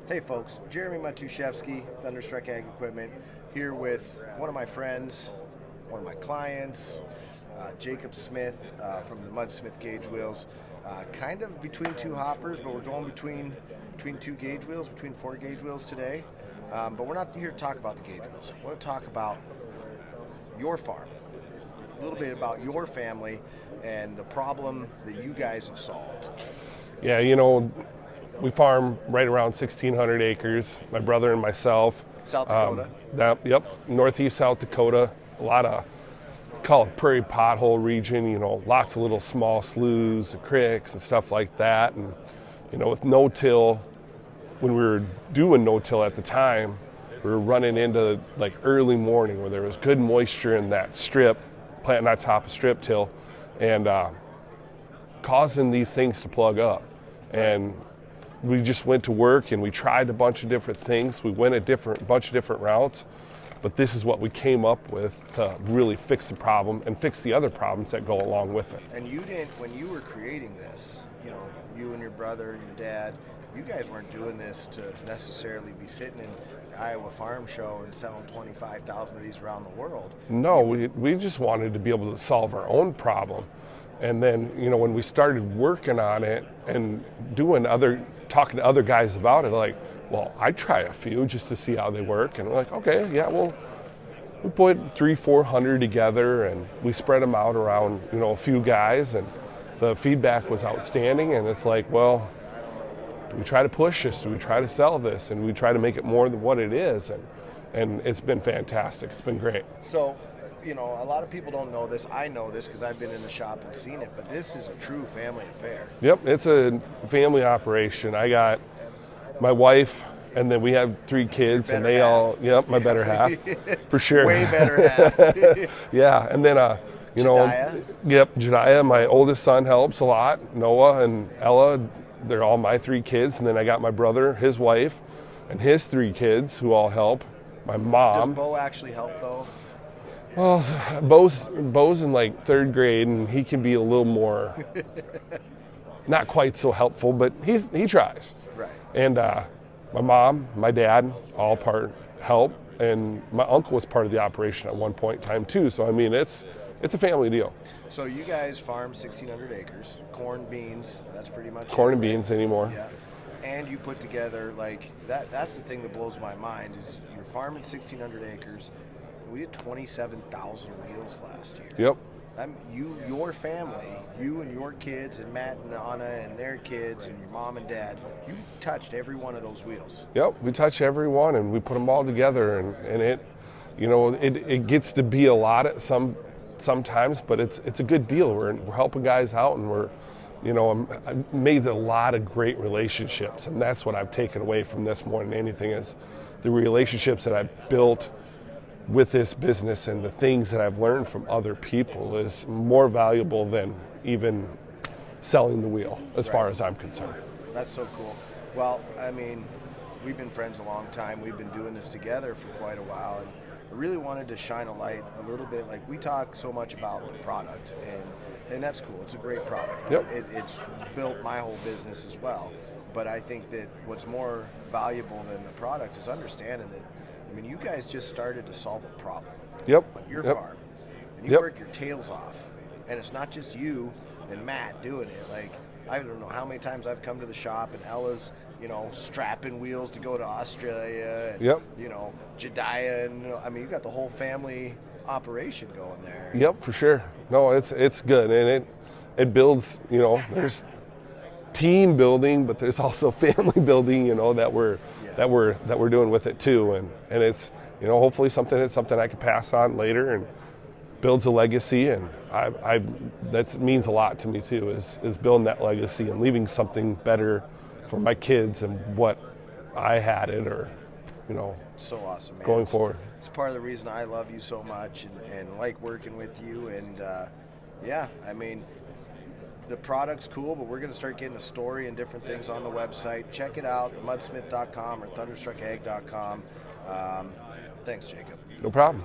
Hey folks, Jeremy Matuszewski, Thunderstruck Ag Equipment, here with one of my friends, one of my clients, Jacob Smith from the Mudsmith Gauge Wheels. Kind of between two hoppers, but we're going between two gauge wheels, between four gauge wheels today. But we're not here to talk about the gauge wheels. We want to talk about your farm, a little bit about your family and the problem that you guys have solved. Yeah, we farm right around 1,600 acres, my brother and myself. South Dakota. Yep, northeast South Dakota. A lot of, call it prairie pothole region, lots of little small sloughs and creeks and stuff like that. And, with no-till, when we were doing no-till at the time, we were running into like early morning where there was good moisture in that strip, planting on top of strip till, and causing these things to plug up. And we just went to work and we tried a bunch of different things. We went a bunch of different routes, but this is what we came up with to really fix the problem and fix the other problems that go along with it. And you didn't, when you were creating this, you and your brother and your dad, you guys weren't doing this to necessarily be sitting in the Iowa Farm Show and selling 25,000 of these around the world. No, we just wanted to be able to solve our own problem. And then, when we started working on it and talking to other guys about it, like, well, I'd try a few just to see how they work. And we're like, okay, yeah, well, we put 300-400 together and we spread them out around, a few guys, and the feedback was outstanding. And it's like, well, do we try to push this? Do we try to sell this? And we try to make it more than what it is. And it's been fantastic. It's been great. So, a lot of people don't know this. I know this because I've been in the shop and seen it, but this is a true family affair. Yep, it's a family operation. I got my wife, and then we have 3 kids, and they half. My better half, for sure. Way better half. Yeah, and then, Jediah. Jediah, my oldest son, helps a lot. Noah and Ella, they're all my 3 kids, and then I got my brother, his wife, and his 3 kids who all help. My mom. Does Bo actually help, though? Well, Bo's in like 3rd grade, and he can be a little more, not quite so helpful, but he tries. Right. And my mom, my dad, all help, and my uncle was part of the operation at one point in time too. So I mean, it's a family deal. So you guys farm 1,600 acres, corn, beans. That's pretty much corn it, and beans anymore. Yeah. And you put together like that. That's the thing that blows my mind is you're farming 1,600 acres. We did 27,000 wheels last year. Yep. Your family, you and your kids, and Matt and Anna and their kids, and your mom and dad, you touched every one of those wheels. Yep, we touch every one, and we put them all together, and it, it gets to be a lot at sometimes, but it's a good deal. We're helping guys out, and I've made a lot of great relationships, and that's what I've taken away from this more than anything is the relationships that I've built with this business and the things that I've learned from other people is more valuable than even selling the wheel, as far as I'm concerned. That's so cool. Well, I mean, we've been friends a long time. We've been doing this together for quite a while, and I really wanted to shine a light a little bit. Like, we talk so much about the product, and that's cool. It's a great product. Yep. It's built my whole business as well. But I think that what's more valuable than the product is understanding that, I mean, you guys just started to solve a problem. Yep. On your Yep. farm. And you work your tails off. And it's not just you and Matt doing it. Like, I don't know how many times I've come to the shop and Ella's, strapping wheels to go to Australia. And, Yep. Jediah. And, I mean, you got the whole family operation going there. Yep, for sure. No, it's good. And it builds, there's team building, but there's also family building, that we're doing with it too, and it's hopefully something I can pass on later and builds a legacy, and I that means a lot to me too is building that legacy and leaving something better for my kids and what I had it or so awesome, man. Going forward. It's part of the reason I love you so much and like working with you, and yeah, I mean, the product's cool, but we're going to start getting a story and different things on the website. Check it out, mudsmith.com or thunderstruckag.com. Thanks, Jacob. No problem.